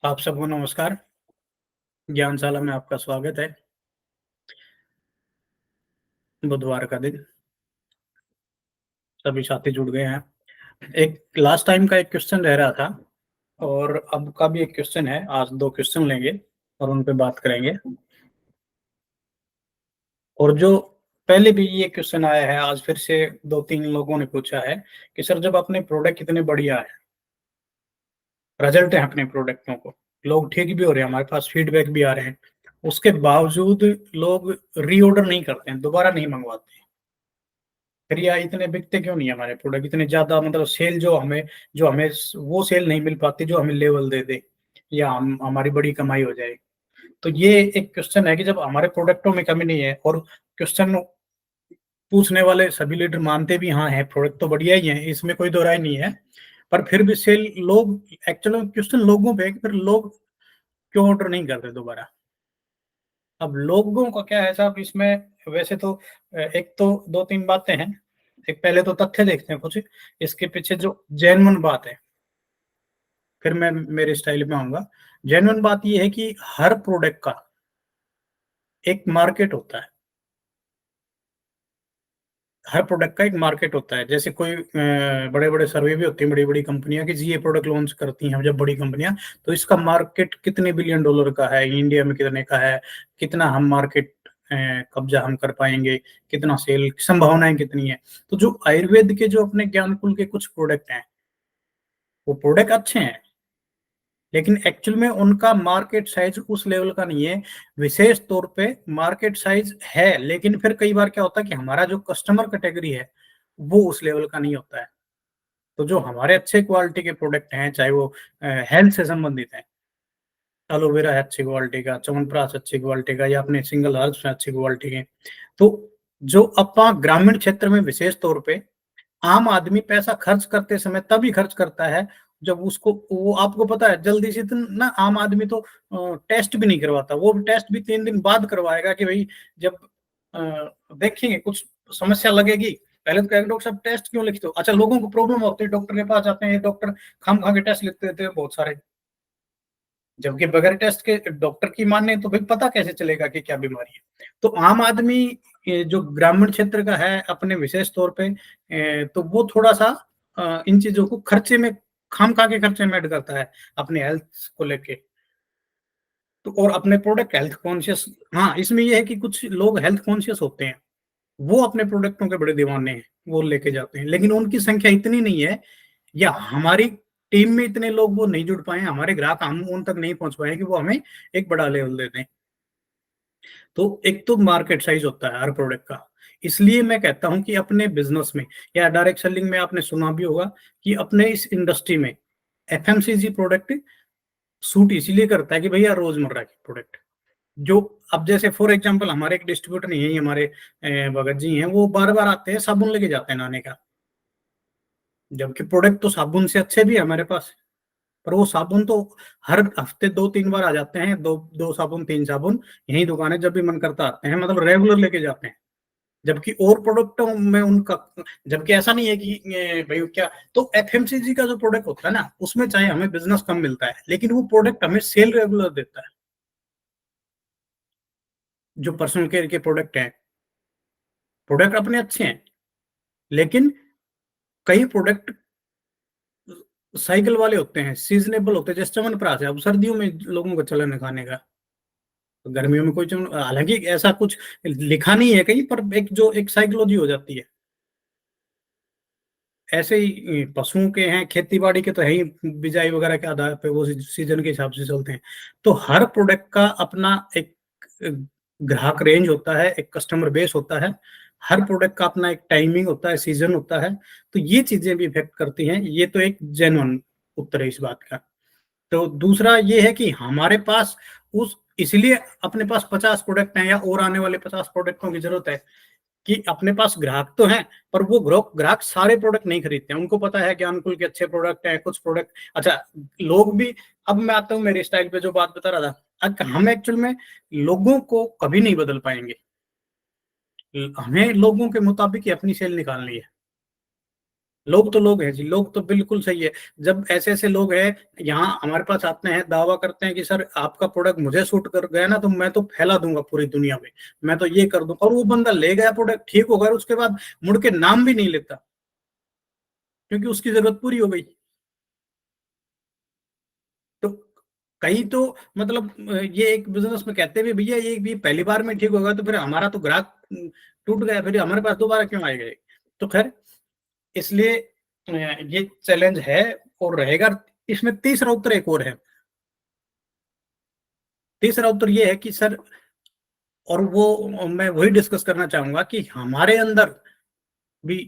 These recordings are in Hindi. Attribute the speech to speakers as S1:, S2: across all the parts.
S1: आप सबको नमस्कार। ज्ञानशाला में आपका स्वागत है। बुधवार का दिन, सभी साथी जुड़ गए हैं। एक लास्ट टाइम का एक क्वेश्चन रह रहा था और अब का भी एक क्वेश्चन है। आज दो क्वेश्चन लेंगे और उन पे बात करेंगे। और जो पहले भी ये क्वेश्चन आया है, आज फिर से दो तीन लोगों ने पूछा है कि सर, जब अपने प्रोडक्ट इतने बढ़िया है, रिजल्ट है अपने प्रोडक्टों को, लोग ठीक भी हो रहे हैं, हमारे पास फीडबैक भी आ रहे हैं, उसके बावजूद लोग रीऑर्डर नहीं करते हैं, दोबारा नहीं मंगवाते। फिर यार इतने बिकते क्यों नहीं है हमारे प्रोडक्ट इतने ज्यादा, मतलब सेल जो हमें वो सेल नहीं मिल पाती जो हमें लेवल दे दे या हमारी बड़ी कमाई हो जाए। तो ये एक क्वेश्चन है कि जब हमारे प्रोडक्टों में कमी नहीं है, और क्वेश्चन पूछने वाले सभी लीडर मानते भी हाँ है, प्रोडक्ट तो बढ़िया ही है, इसमें कोई दो राय नहीं है, पर फिर भी सेल लोग, एक्चुअली क्वेश्चन लोगों पे है कि फिर लोग क्यों ऑर्डर नहीं करते दोबारा। अब लोगों का क्या है साहब इसमें, वैसे तो एक तो दो तीन बातें हैं। एक पहले तो तथ्य देखते हैं कुछ, इसके पीछे जो जेन्युइन बात है, फिर मैं मेरे स्टाइल में आऊंगा। जेन्युइन बात ये है कि हर प्रोडक्ट का एक मार्केट होता है। हर प्रोडक्ट का एक मार्केट होता है। जैसे कोई बड़े बड़े सर्वे भी होते हैं, बड़ी बड़ी कंपनियां कि जी ये प्रोडक्ट लॉन्च करती हैं जब बड़ी कंपनियां, तो इसका मार्केट कितने बिलियन डॉलर का है, इंडिया में कितने का है, कितना हम मार्केट कब्जा हम कर पाएंगे, कितना सेल संभावनाएं कितनी है। तो जो आयुर्वेद के जो अपने ज्ञानकुल के कुछ प्रोडक्ट हैं, वो प्रोडक्ट अच्छे हैं, लेकिन एक्चुअल में उनका मार्केट साइज उस लेवल का नहीं है। विशेष तौर पे मार्केट साइज है, लेकिन फिर कई बार क्या होता है कि हमारा जो कस्टमर कैटेगरी है वो उस लेवल का नहीं होता है। तो जो हमारे अच्छे क्वालिटी के प्रोडक्ट हैं, चाहे वो हेल्थ से संबंधित है, एलोवेरा है अच्छी क्वालिटी का, च्यवनप्राश अच्छी क्वालिटी का, या अपने सिंगल हर्ब्स है अच्छी क्वालिटी के, तो जो अपना ग्रामीण क्षेत्र में विशेष तौर पे आम आदमी पैसा खर्च करते समय तभी खर्च करता है जब उसको, वो आपको पता है जल्दी से तो ना, आम आदमी तो टेस्ट भी नहीं करवाता, वो टेस्ट भी 3 दिन बाद करवाएगा कि भाई जब देखेंगे कुछ समस्या लगेगी। पहले तो कहेंगे डॉक्टर साहब टेस्ट क्यों लिखते हो, अच्छा लोगों को प्रॉब्लम होती है, डॉक्टर के पास जाते हैं, डॉक्टर खाम खा के टेस्ट लिखते देते हैं बहुत सारे, जबकि बगैर टेस्ट के डॉक्टर की माने तो भाई पता कैसे चलेगा कि क्या बीमारी है। तो आम आदमी जो ग्रामीण क्षेत्र का है अपने विशेष तौर पे, तो वो थोड़ा सा इन चीजों को खर्चे में, खाम खा के खर्चे में ऐड करता है अपने हेल्थ को लेके। तो और अपने प्रोडक्ट हेल्थ कॉन्शियस, हाँ इसमें ये है कि कुछ लोग हेल्थ कॉन्शियस होते हैं, वो अपने प्रोडक्टों के बड़े दीवाने हैं, वो लेके जाते हैं, लेकिन उनकी संख्या इतनी नहीं है, या हमारी टीम में इतने लोग वो नहीं जुड़ पाए, हमारे ग्राहक हम उन तक नहीं पहुंच पाए कि वो हमें एक बड़ा लेवल दे दें। तो एक तो मार्केट साइज होता है हर प्रोडक्ट का। इसलिए मैं कहता हूं कि अपने बिजनेस में या डायरेक्ट सेलिंग में आपने सुना भी होगा कि अपने इस इंडस्ट्री में एफएमसीजी प्रोडक्ट सूट इसीलिए करता है कि भैया रोजमर्रा के प्रोडक्ट जो, अब जैसे फॉर एग्जांपल हमारे एक डिस्ट्रीब्यूटर नहीं है, हमारे भगत जी हैं, वो बार बार आते हैं साबुन लेके जाते हैं नहाने का, जबकि प्रोडक्ट तो साबुन से अच्छे भी है हमारे पास, पर वो साबुन तो हर हफ्ते 2-3 बार आ जाते हैं, दो दो साबुन तीन साबुन, यही दुकानें जब भी मन करता आते हैं, मतलब रेगुलर लेके जाते हैं। जबकि और प्रोडक्टों में उनका, जबकि ऐसा नहीं है कि भाई क्या, तो एफएमसीजी का जो प्रोडक्ट होता है ना, उसमें चाहे हमें बिजनेस कम मिलता है, लेकिन वो प्रोडक्ट हमें सेल रेगुलर देता है। जो पर्सनल केयर के प्रोडक्ट हैं, प्रोडक्ट अपने अच्छे हैं, लेकिन कई प्रोडक्ट साइकिल वाले होते हैं, सीजनेबल होते हैं, जैसे च्यवनप्राश है, अब सर्दियों में लोगों का चलन है खाने का, तो गर्मियों में कोई हालांकि ऐसा कुछ लिखा नहीं है कहीं पर, एक जो एक साइकोलॉजी हो जाती है। ऐसे ही पशुओं के हैं, खेती बाड़ी के तो है ही, बिजाई वगैरह के आधार पे वो सीजन के हिसाब से चलते हैं। तो हर प्रोडक्ट का अपना एक ग्राहक रेंज होता है, एक कस्टमर बेस होता है, हर प्रोडक्ट का अपना एक टाइमिंग होता है, सीजन होता है। तो ये चीजें भी इफेक्ट करती हैं। ये तो एक जेन्युइन उत्तर है इस बात का। तो दूसरा ये है कि हमारे पास उस, इसलिए अपने पास 50 प्रोडक्ट हैं या और आने वाले 50 प्रोडक्टों की जरूरत है, कि अपने पास ग्राहक तो हैं, पर वो ग्राहक सारे प्रोडक्ट नहीं खरीदते हैं। उनको पता है कि अनुकूल के अच्छे प्रोडक्ट हैं, कुछ प्रोडक्ट अच्छा लोग भी। अब मैं आता हूँ मेरे स्टाइल पे, जो बात बता रहा था, हम एक्चुअल में लोगों को कभी नहीं बदल पाएंगे, हमें लोगों के मुताबिक ही अपनी सेल निकालनी है। लोग तो लोग हैं जी, लोग तो बिल्कुल सही है। जब ऐसे ऐसे लोग हैं यहाँ हमारे पास आते हैं, दावा करते हैं कि सर आपका प्रोडक्ट मुझे सूट कर गया ना, तो मैं तो फैला दूंगा पूरी दुनिया में, मैं तो ये कर दूंगा। और वो बंदा ले गया प्रोडक्ट, ठीक हो गया, और उसके बाद मुड़ के नाम भी नहीं लेता, क्योंकि उसकी जरूरत पूरी हो गई। तो कई तो मतलब ये एक बिजनेस में कहते भी भैया ये भी पहली बार में ठीक होगा, तो फिर हमारा तो ग्राहक टूट गया, फिर हमारे पास दोबारा क्यों आएगा ये? तो खैर, इसलिए ये चैलेंज है और रहेगा। इसमें तीसरा उत्तर एक और है। तीसरा उत्तर ये है कि सर, और वो मैं वही डिस्कस करना चाहूंगा कि हमारे अंदर भी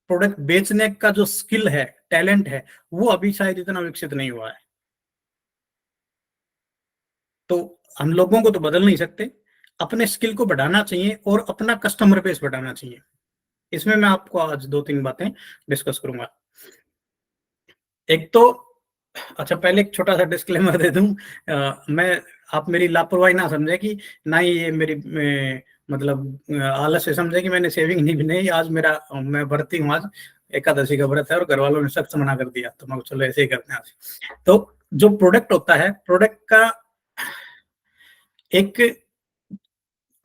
S1: प्रोडक्ट बेचने का जो स्किल है, टैलेंट है, वो अभी शायद इतना विकसित नहीं हुआ है। तो हम लोगों को तो बदल नहीं सकते, अपने स्किल को बढ़ाना चाहिए और अपना कस्टमर बेस बढ़ाना चाहिए। इसमें मैं आपको आज दो तीन बातें डिस्कस करूंगा। एक तो, अच्छा पहले एक छोटा सा डिस्क्लेमर दे दूं, मैं, आप मेरी लापरवाही ना समझे कि ना ही ये मेरी मतलब आलस से समझे कि मैंने सेविंग नहीं भी नहीं, आज मेरा मैं व्रती हूँ, आज एकादशी का व्रत है और घर वालों ने सख्त मना कर दिया, तो मैं चलो ऐसे ही करते हैं आज। तो जो प्रोडक्ट होता है, प्रोडक्ट का एक,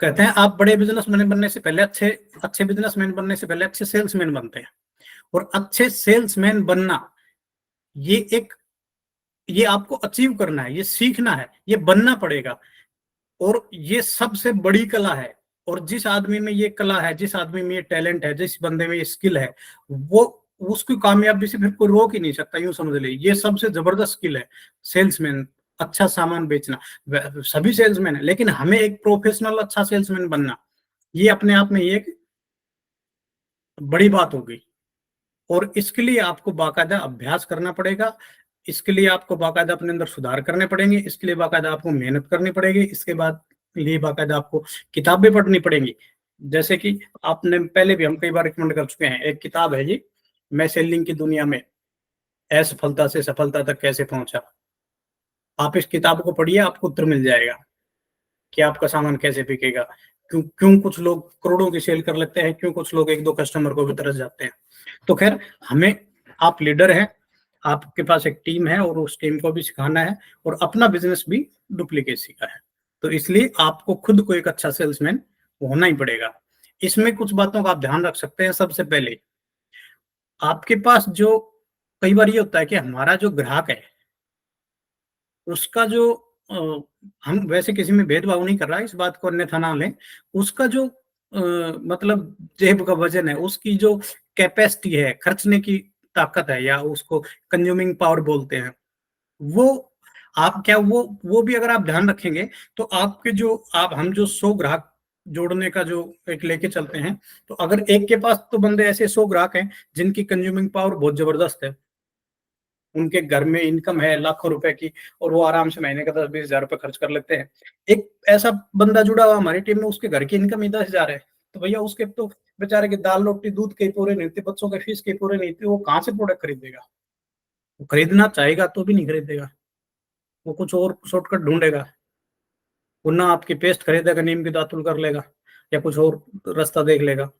S1: कहते हैं आप बड़े बिजनेसमैन बनने से पहले, अच्छे अच्छे बिजनेसमैन बनने से पहले अच्छे सेल्समैन बनते हैं। और अच्छे सेल्समैन बनना, ये एक, ये आपको अचीव करना है, ये सीखना है, ये बनना पड़ेगा। और ये सबसे बड़ी कला है। और जिस आदमी में ये कला है, जिस आदमी में ये टैलेंट है, जिस बंदे में ये स्किल है, वो उसकी कामयाबी से फिर कोई रोक ही नहीं सकता, यूं समझ ले, ये सबसे जबरदस्त स्किल है। सेल्समैन, अच्छा सामान बेचना, सभी सेल्समैन है, लेकिन हमें एक प्रोफेशनल अच्छा सेल्समैन बनना, ये अपने आप में ये एक बड़ी बात होगी। और इसके लिए आपको बाकायदा अभ्यास करना पड़ेगा, इसके लिए आपको बाकायदा अपने अंदर सुधार करने पड़ेंगे, इसके लिए बाकायदा आपको मेहनत करनी पड़ेगी, इसके बाद लिए बाकायदा आपको किताबें पढ़नी पड़ेंगी। जैसे कि आपने पहले भी हम कई बार रिकमेंड कर चुके हैं, एक किताब है जी, मैं सेलिंग की दुनिया में असफलता से सफलता तक कैसे पहुंचा। आप इस किताब को पढ़िए, आपको उत्तर मिल जाएगा कि आपका सामान कैसे बिकेगा, क्यों क्यों कुछ लोग करोड़ों की सेल कर लेते हैं, क्यों कुछ लोग एक दो कस्टमर को भी तरस जाते हैं। तो खैर, हमें, आप लीडर हैं, आपके पास एक टीम है और उस टीम को भी सिखाना है और अपना बिजनेस भी डुप्लीकेसी का है। तो इसलिए आपको खुद को एक अच्छा सेल्समैन होना ही पड़ेगा। इसमें कुछ बातों का आप ध्यान रख सकते हैं। सबसे पहले, आपके पास जो, कई बार ये होता है कि हमारा जो ग्राहक है, उसका जो हम वैसे किसी में भेदभाव नहीं कर रहा, इस बात को अन्यथा ना लें, उसका जो मतलब जेब का वजन है, उसकी जो कैपेसिटी है, खर्चने की ताकत है, या उसको कंज्यूमिंग पावर बोलते हैं, वो, आप क्या वो भी अगर आप ध्यान रखेंगे, तो आपके जो, आप हम जो 100 ग्राहक जोड़ने का जो एक लेके चलते हैं, तो अगर एक के पास तो बंदे ऐसे 100 ग्राहक हैं जिनकी कंज्यूमिंग पावर बहुत जबरदस्त है, उनके घर में इनकम है लाखों रुपए की, और वो आराम से महीने का 10-20 हजार रुपए खर्च कर लेते हैं। एक ऐसा बंदा जुड़ा हुआ हमारी टीम में, उसके घर की इनकम ही 10 हजार है, तो भैया उसके तो बेचारे के दाल रोटी दूध के पूरे नहीं होते, बच्चों के फीस के पूरे नहीं होते, वो कहाँ से प्रोडक्ट खरीदेगा? वो खरीदना चाहेगा तो भी नहीं खरीदेगा, वो कुछ और शॉर्टकट ढूंढेगा। वो ना आपकी पेस्ट खरीदेगा, नीम की दातुल कर लेगा, या कुछ और रास्ता देख लेगा।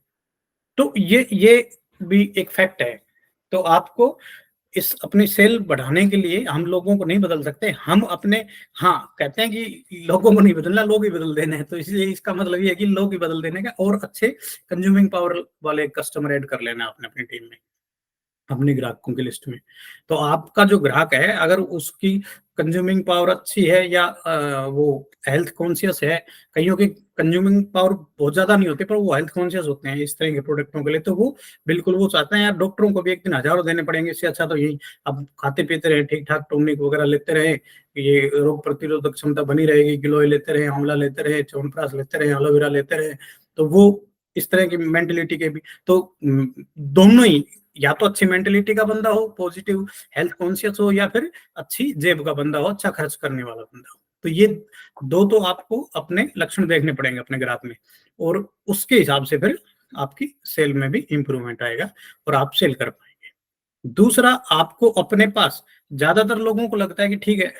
S1: तो ये भी एक फैक्ट है। तो आपको इस अपनी सेल बढ़ाने के लिए हम लोगों को नहीं बदल सकते, हम अपने, हाँ कहते हैं कि लोगों को नहीं बदलना, लोग ही बदल देने हैं, तो इसलिए इसका मतलब ये है कि लोग ही बदल देने का, और अच्छे कंज्यूमिंग पावर वाले कस्टमर ऐड कर लेना अपने अपनी टीम में, अपने ग्राहकों की लिस्ट में। तो आपका जो ग्राहक है, अगर उसकी कंज्यूमिंग पावर अच्छी है, या वो हेल्थ कॉन्शियस है, कईयों की कंज्यूमिंग पावर बहुत ज्यादा नहीं होती पर वो हेल्थ कॉन्शियस होते हैं इस तरह के प्रोडक्टों के लिए, तो वो बिल्कुल वो चाहते हैं यार डॉक्टरों को भी एक दिन हजारों देने पड़ेंगे, इससे अच्छा तो यही अब खाते पीते रहे, ठीक ठाक टॉनिक वगैरह लेते रहे, ये रोग प्रतिरोधक क्षमता बनी रहेगी, गिलोय लेते रहे, आंवला लेते रहे, च्यवनप्राश लेते रहे, एलोवेरा लेते रहे। तो वो इस तरह की मेंटेलिटी के भी, तो दोनों ही, या तो अच्छी मेंटेलिटी का बंदा हो, पॉजिटिव हेल्थ कॉन्शियस हो, या फिर अच्छी जेब का बंदा हो, अच्छा खर्च करने वाला बंदा हो। तो ये दो तो आपको अपने लक्षण देखने पड़ेंगे अपने ग्राहक में, और उसके हिसाब से फिर आपकी सेल में भी इंप्रूवमेंट आएगा और आप सेल कर पाएंगे। दूसरा, आपको अपने पास, ज्यादातर लोगों को लगता है कि ठीक है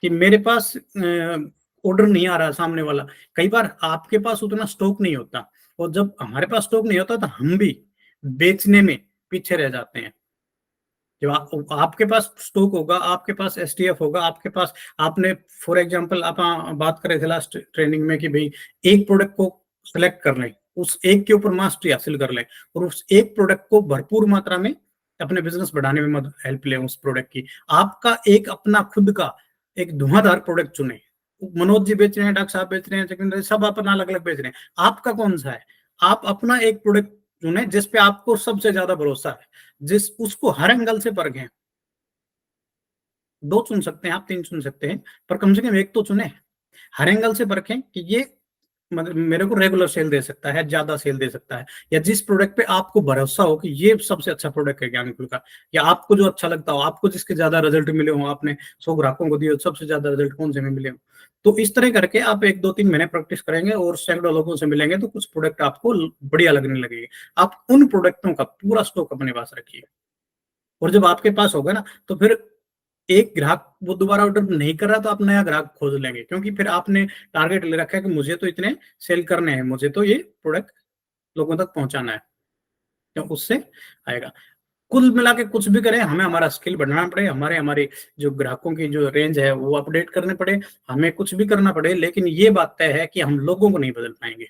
S1: कि मेरे पास ऑर्डर नहीं आ रहा सामने वाला, कई बार आपके पास उतना स्टॉक नहीं होता, और जब हमारे पास स्टॉक नहीं होता तो हम भी बेचने में पीछे रह जाते हैं। जब आपके पास स्टॉक होगा, आपके पास एसटीएफ होगा, आपके पास, आपने फॉर एग्जांपल आप बात कर रहे थे लास्ट ट्रेनिंग में कि भाई एक प्रोडक्ट को सिलेक्ट कर लें, उस एक के ऊपर मास्टरी हासिल कर लें और उस एक प्रोडक्ट को भरपूर मात्रा में अपने बिजनेस बढ़ाने में मदद हेल्प लें उस प्रोडक्ट की। आपका एक अपना खुद का एक धुआंधार प्रोडक्ट चुने। मनोज जी बेच रहे हैं, डॉक्टर साहब बेच रहे हैं, जगविंदर जी, सब अपना अलग अलग बेच रहे हैं, आपका कौन सा है? आप अपना एक प्रोडक्ट चुने जिस पे आपको सबसे ज्यादा भरोसा है, जिस उसको हर एंगल से परखें। दो चुन सकते हैं आप, तीन चुन सकते हैं, पर कम से कम एक तो चुने। हर एंगल से परखें कि ये मतलब मेरे को रेगुलर सेल दे सकता है, ज्यादा सेल दे सकता है, या जिस प्रोडक्ट पे आपको भरोसा हो कि ये सबसे अच्छा प्रोडक्ट है ज्ञानकुल का, या आपको जो अच्छा लगता हो, आपको जिसके ज्यादा रिजल्ट मिले हो, आपने 100 ग्राहकों को दिए, सबसे ज्यादा रिजल्ट कौन से में मिले हो। तो इस तरह करके आप 1 2 3 महीने प्रैक्टिस करेंगे और सैकड़ों लोगों से मिलेंगे तो कुछ प्रोडक्ट आपको बढ़िया लगने लगेगी। आप उन प्रोडक्टों का पूरा स्टॉक अपने पास रखिए, और जब आपके पास होगा ना तो फिर एक ग्राहक वो दोबारा ऑर्डर नहीं कर रहा तो आप नया ग्राहक खोज लेंगे, क्योंकि फिर आपने टारगेट ले रखा है कि मुझे तो इतने सेल करने हैं, मुझे तो ये प्रोडक्ट लोगों तक पहुंचाना है, तो उससे आएगा। कुल मिला के कुछ भी करें, हमें हमारा स्किल बढ़ाना पड़े, हमारे हमारी जो ग्राहकों की जो रेंज है वो अपडेट करने पड़े, हमें कुछ भी करना पड़े, लेकिन ये बात तय है कि हम लोगों को नहीं बदल पाएंगे।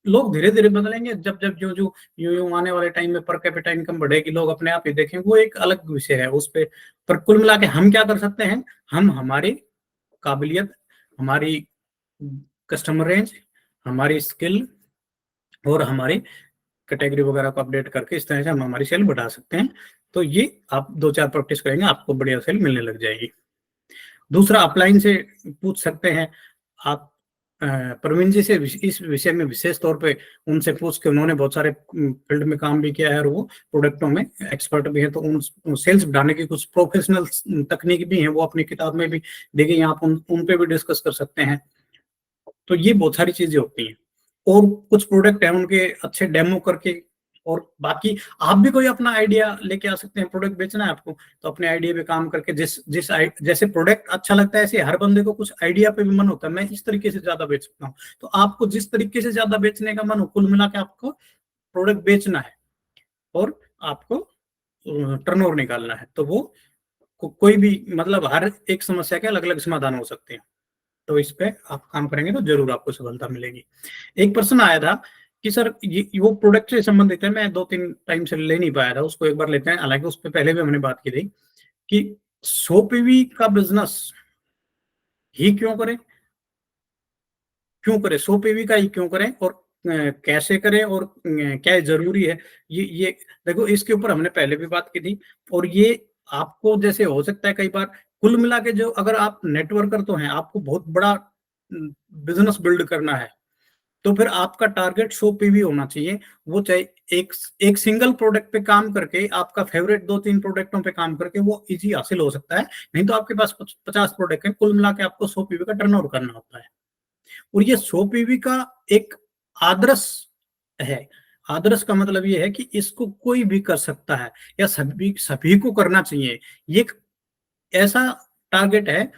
S1: लोग धीरे धीरे बदलेंगे, जब जब जो जो यूं आने वाले टाइम में पर कैपिटा इनकम बढ़ेगी, लोग अपने आप ही देखेंगे, वो एक अलग विषय है उस पे। पर कुल मिला के हम क्या कर सकते हैं, हम हमारी काबिलियत, हमारी कस्टमर रेंज, हमारी स्किल और हमारी कैटेगरी वगैरह को अपडेट करके इस तरह से हम हमारी सेल बढ़ा सकते हैं। तो ये आप 2 4 प्रैक्टिस करेंगे, आपको बढ़िया सेल मिलने लग जाएगी। दूसरा, अपलाइन से पूछ सकते हैं आप, प्रवीण जी से इस विषय में विशेष तौर पे उनसे पूछ के, उन्होंने बहुत सारे फील्ड में काम भी किया है और वो प्रोडक्टों में एक्सपर्ट भी है, तो उन सेल्स बढ़ाने की कुछ प्रोफेशनल तकनीक भी है, वो अपनी किताब में भी दी गई, आप उन पे भी डिस्कस कर सकते हैं। तो ये बहुत सारी चीजें होती हैं, और कुछ प्रोडक्ट है उनके अच्छे डेमो करके, और बाकी आप भी कोई अपना आइडिया लेके आ सकते हैं। प्रोडक्ट बेचना है आपको तो अपने आइडिया पे काम करके, जैसे प्रोडक्ट अच्छा लगता है ऐसे हर बंदे को कुछ आइडिया पे भी मन होता है, मैं इस तरीके से ज्यादा बेच सकता हूँ, तो आपको जिस तरीके से ज्यादा बेचने का मन हो, कुल मिला के आपको प्रोडक्ट बेचना है और आपको टर्नओवर निकालना है, तो वो कोई भी मतलब हर एक समस्या के अलग अलग समाधान हो सकते हैं। तो इस पे आप काम करेंगे तो जरूर आपको सफलता मिलेगी। एक प्रश्न आया था कि सर ये वो प्रोडक्ट से संबंधित है, मैं 2 3 टाइम से ले नहीं पाया था, उसको एक बार लेते हैं, हालांकि उस पर पहले भी हमने बात की थी कि 100 पीवी का बिजनेस ही क्यों करें, क्यों करें 100 पीवी का ही क्यों करें, और कैसे करें, और क्या जरूरी है। ये देखो, इसके ऊपर हमने पहले भी बात की थी, और ये आपको जैसे हो सकता है कई बार, कुल मिला के जो अगर आप नेटवर्कर तो हैं, आपको बहुत बड़ा बिजनेस बिल्ड करना है, तो फिर आपका टारगेट 100 पीवी होना चाहिए। वो चाहे एक एक सिंगल प्रोडक्ट पे काम करके, आपका फेवरेट 2 3 प्रोडक्टों पे काम करके वो इजी हासिल हो सकता है, नहीं तो आपके पास 50 प्रोडक्ट है, कुल मिला के आपको 100 पीवी का टर्नओवर करना होता है। और ये 100 पीवी का एक आदर्श है। आदर्श का मतलब ये है कि इसको कोई भी कर सकता है, या सभी सभी को करना चाहिए। ये एक ऐसा टारगेट है,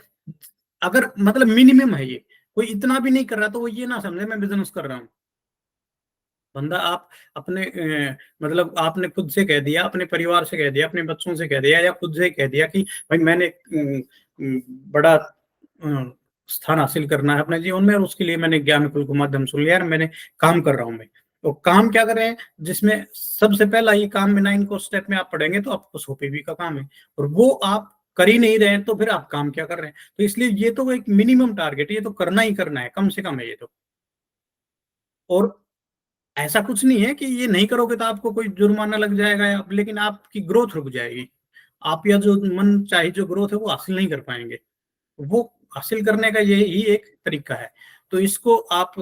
S1: अगर मतलब मिनिमम है ये, कोई इतना भी नहीं कर रहा तो वो ये ना समझे मैं बिजनेस कर रहा हूँ। बंदा आप अपने मतलब आपने खुद से कह दिया, अपने परिवार से कह दिया, अपने बच्चों से कह दिया, या खुद से कह दिया कि भाई मैंने बड़ा स्थान हासिल करना है अपने जीवन में, और उसके लिए मैंने ज्ञानकुल को माध्यम सुन लिया, मैंने काम कर रहा हूँ मैं। तो काम क्या कर रहे हैं, जिसमें सबसे पहला ये काम में 9 को स्टेप में आप पढ़ेंगे तो आपको 100 पीवी का काम है, और वो आप कर ही नहीं रहे हैं, तो फिर आप काम क्या कर रहे हैं। तो इसलिए ये तो एक मिनिमम टारगेट है, ये तो करना ही करना है, कम से कम है ये तो। और ऐसा कुछ नहीं है कि ये नहीं करोगे तो आपको कोई जुर्माना लग जाएगा, या लेकिन आपकी ग्रोथ रुक जाएगी। आप या जो मन चाहे जो ग्रोथ है वो हासिल नहीं कर पाएंगे। वो हासिल करने का यही एक तरीका है। तो इसको आप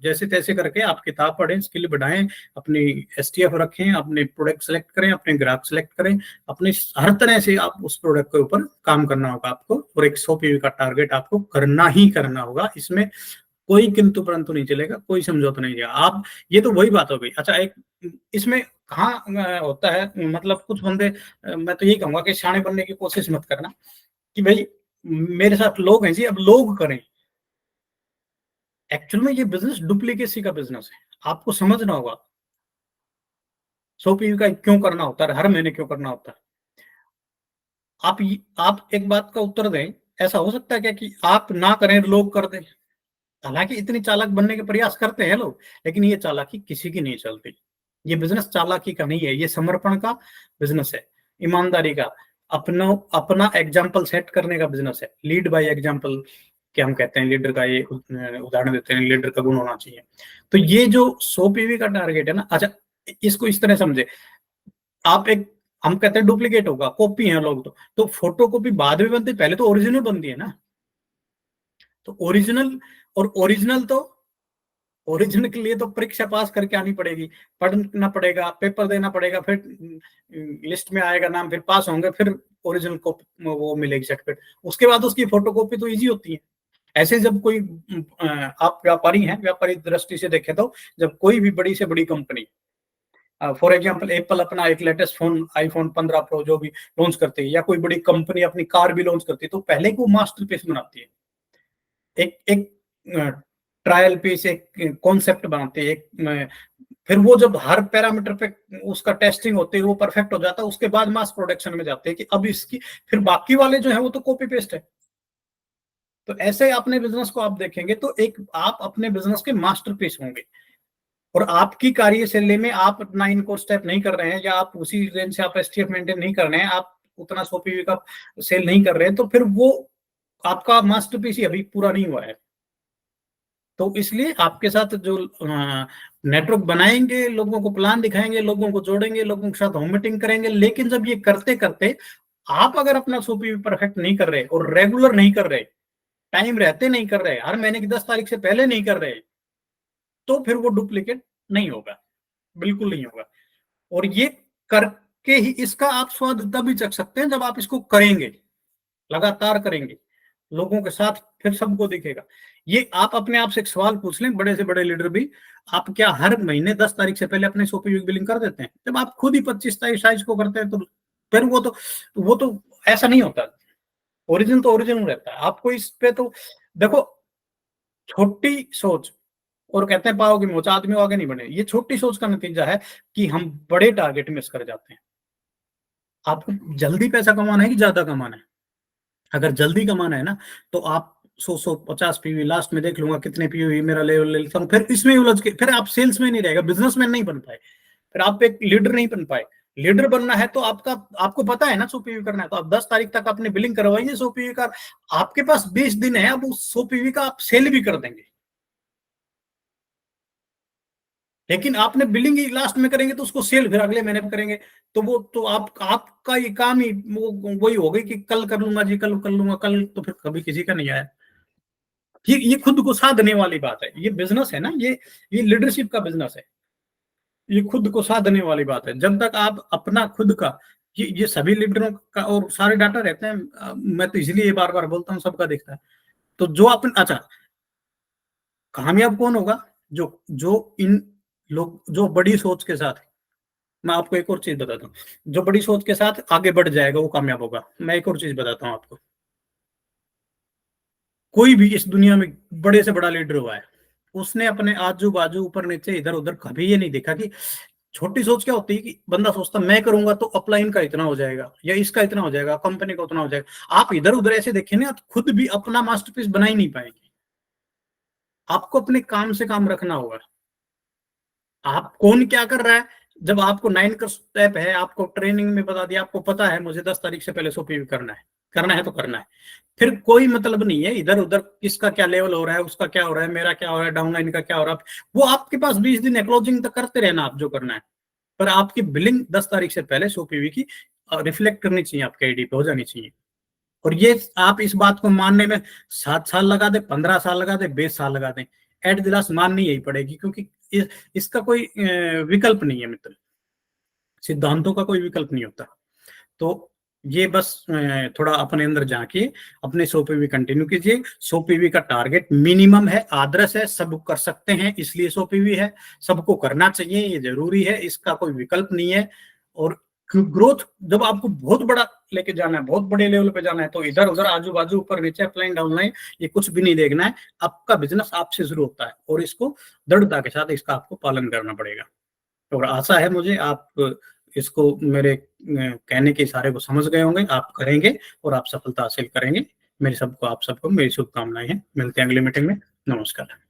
S1: जैसे तैसे करके आप किताब पढ़ें, स्किल बढ़ाएं, अपनी एसटीएफ रखें, अपने प्रोडक्ट सेलेक्ट करें, अपने ग्राहक सेलेक्ट करें, अपने हर तरह से आप उस प्रोडक्ट के ऊपर काम करना होगा आपको, और एक 100 पीवी का टारगेट आपको करना ही करना होगा। इसमें कोई किंतु परंतु नहीं चलेगा, कोई समझौता नहीं चलेगा। आप, ये तो वही बात हो गई। अच्छा, एक इसमें कहाँ होता है, मतलब कुछ बंदे, मैं तो यही कहूंगा कि शाणे बनने की कोशिश मत करना कि भाई मेरे साथ लोग हैं जी, अब लोग करें। एक्चुअल में ये बिजनेस डुप्लीकेसी का बिजनेस है, आपको समझना होगा। 100 पीवी का क्यों करना होता है, हर महीने क्यों करना होता है? आप एक बात का उत्तर दें, ऐसा हो सकता है क्या कि आप ना करें लोग कर दें? हालांकि इतनी चालाक बनने के प्रयास करते हैं लोग, लेकिन ये चालाकी किसी की नहीं चलती। ये बिजनेस चालाकी का नहीं है, ये समर्पण का बिजनेस है, ईमानदारी का, अपना अपना एग्जाम्पल सेट करने का बिजनेस है। लीड बाय एग्जाम्पल के हम कहते हैं, लीडर का ये उदाहरण देते हैं, लीडर का गुण होना चाहिए। तो ये जो 100 पीवी का टारगेट है ना, अच्छा इसको इस तरह समझे, आप एक, हम कहते हैं डुप्लीकेट होगा, कॉपी है लोग, तो फोटो कॉपी बाद में बनती है, पहले तो ओरिजिनल बनती है ना। तो ओरिजिनल, और ओरिजिनल के लिए तो परीक्षा पास करके आनी पड़ेगी, पढ़ना पड़ेगा, पेपर देना पड़ेगा, फिर लिस्ट में आएगा नाम, फिर पास होंगे, फिर ओरिजिनल को वो मिलेगी सर्टिफिकेट, उसके बाद उसकी फोटोकॉपी तो इजी होती है। ऐसे जब कोई आप व्यापारी हैं, व्यापारी दृष्टि से देखें तो जब कोई भी बड़ी से बड़ी कंपनी, फॉर एग्जांपल एप्पल अपना एक लेटेस्ट फोन आईफोन 15 प्रो जो भी लॉन्च करती है, या कोई बड़ी कंपनी अपनी कार भी लॉन्च करती है, तो पहले वो मास्टरपीस बनाती है, एक एक ट्रायल पीस, एक कॉन्सेप्ट बनाते हैं, एक फिर वो जब हर पैरामीटर पे उसका टेस्टिंग होती है, वो परफेक्ट हो जाता है, उसके बाद मास प्रोडक्शन में जाते हैं कि अब इसकी, फिर बाकी वाले जो है वो तो कॉपी पेस्ट है। तो ऐसे अपने बिजनेस को आप देखेंगे तो एक आप अपने बिजनेस के मास्टरपीस होंगे, और आपकी कार्यशैली में आप अपना इनको स्टेप नहीं कर रहे हैं, या आप उसी रेंज से आप एसटीएफ मेंटेन नहीं कर रहे हैं, आप उतना 100 पीवी का सेल नहीं कर रहे हैं, तो फिर वो आपका मास्टरपीस ही अभी पूरा नहीं हुआ है। तो इसलिए आपके साथ जो नेटवर्क बनाएंगे, लोगों को प्लान दिखाएंगे, लोगों को जोड़ेंगे, लोगों के साथ होम मीटिंग करेंगे, लेकिन जब ये करते करते आप अगर अपना 100 पीवी परफेक्ट नहीं कर रहे और रेगुलर नहीं कर रहे, टाइम रहते नहीं कर रहे, हर महीने की 10 तारीख से पहले नहीं कर रहे, तो फिर वो डुप्लीकेट नहीं होगा, बिल्कुल नहीं होगा। और ये करके ही इसका आप स्वाद तभी चख सकते हैं जब आप इसको करेंगे, लगातार करेंगे, लोगों के साथ, फिर सबको दिखेगा। ये आप अपने आप से एक सवाल पूछ लें, बड़े से बड़े लीडर भी, आप क्या हर महीने 10 तारीख से पहले अपने सोपी बिलिंग कर देते हैं? जब आप खुद ही 25 तारीख साइज को करते हैं, तो फिर वो तो ऐसा नहीं होता। ओरिजिन तो ओरिजिन रहता है। आपको इस पे तो देखो, छोटी सोच, और कहते हैं पाओ की मोच, आदमी आगे नहीं बढ़े, ये छोटी सोच का नतीजा है कि हम बड़े टारगेट मिस कर जाते हैं। आपको जल्दी पैसा कमाना है कि ज्यादा कमाना है? अगर जल्दी कमाना है ना, तो आप 100 150 पीवी लास्ट में देख लूंगा कितने पीवी मेरा लेवल ले लेता हूँ, फिर इसमें उलझ के फिर आप सेल्स में नहीं रहेगा, बिजनेसमैन नहीं बन पाए, फिर आप एक लीडर नहीं बन पाए। लीडर बनना है तो आपको पता है ना 100 पीवी करना है, तो आप 10 तारीख तक अपनी बिलिंग करवाइए 100 पीवी का, आपके पास 20 दिन है, अब उस 100 पीवी का आप सेल भी कर देंगे। लेकिन आपने बिलिंग ही लास्ट में करेंगे, तो उसको सेल फिर अगले महीने करेंगे, तो वो तो आपका ये काम ही वही हो गई कि कल कर लूंगा जी, कल कर लूंगा, कल तो फिर कभी किसी का नहीं आया। ये खुद को साधने वाली बात है, ये बिजनेस है ना, ये लीडरशिप का बिजनेस है, ये खुद को साधने वाली बात है। जब तक आप अपना खुद का, ये सभी लीडरों का और सारे डाटा रहते हैं, मैं तो इसलिए बार बार बोलता हूँ, सबका दिखता है। तो जो अपन, अच्छा, कामयाब कौन होगा? जो जो इन लोग, जो बड़ी सोच के साथ, मैं आपको एक और चीज बताता हूँ, जो बड़ी सोच के साथ आगे बढ़ जाएगा वो कामयाब होगा। मैं एक और चीज बताता हूँ आपको, कोई भी इस दुनिया में बड़े से बड़ा लीडर हुआ है, उसने अपने आजू बाजू ऊपर नीचे इधर उधर कभी ये नहीं देखा कि छोटी सोच क्या होती है, कि बंदा सोचता मैं करूंगा तो अपलाइन का इतना हो जाएगा, या इसका इतना हो जाएगा, कंपनी का उतना हो जाएगा। आप इधर उधर ऐसे देखेंगे, आप खुद भी अपना मास्टरपीस बना ही नहीं पाएंगे। आपको अपने काम से काम रखना होगा। आप कौन क्या कर रहा है, जब आपको 9 का स्टेप है, आपको ट्रेनिंग में बता दिया, आपको पता है मुझे 10 तारीख से पहले सोपी करना है, करना है तो करना है, फिर कोई मतलब नहीं है इधर उधर किसका क्या लेवल हो रहा है, उसका क्या हो रहा है, मेरा क्या हो रहा है, डाउनलाइन का क्या हो रहा है, वो आपके पास 20 दिन है, क्लोजिंग तक करते रहना आप जो करना है। पर आपकी बिलिंग 10 तारीख से पहले 100 पीवी की रिफ्लेक्ट करनी चाहिए, आपके आईडी पे हो जानी चाहिए। और ये आप इस बात को मानने में 7 साल लगा दे, 15 साल लगा दे, 20 साल लगा दें, एट द लास्ट माननी यही पड़ेगी, क्योंकि इसका कोई विकल्प नहीं है मित्र, सिद्धांतों का कोई विकल्प नहीं होता। तो ये बस थोड़ा अपने अंदर झांकिए, अपने 100 पीवी कंटिन्यू कीजिए। 100 पीवी का टारगेट मिनिमम है, आदर्श है, सब कर सकते हैं, इसलिए 100 पीवी है, सबको करना चाहिए, ये जरूरी है, इसका कोई विकल्प नहीं है। और ग्रोथ जब आपको बहुत बड़ा लेके जाना है, बहुत बड़े लेवल पे जाना है, तो इधर उधर आजू बाजू ऊपर नीचे अपलाइन डाउनलाइन ये कुछ भी नहीं देखना है। आपका बिजनेस आपसे शुरू होता है, और इसको दृढ़ता के साथ इसका आपको पालन करना पड़ेगा। और आशा है मुझे आप इसको मेरे कहने के इशारे को समझ गए होंगे, आप करेंगे और आप सफलता हासिल करेंगे। मेरी सबको आप सबको मेरी शुभकामनाएँ हैं। मिलते हैं अगली मीटिंग में। नमस्कार।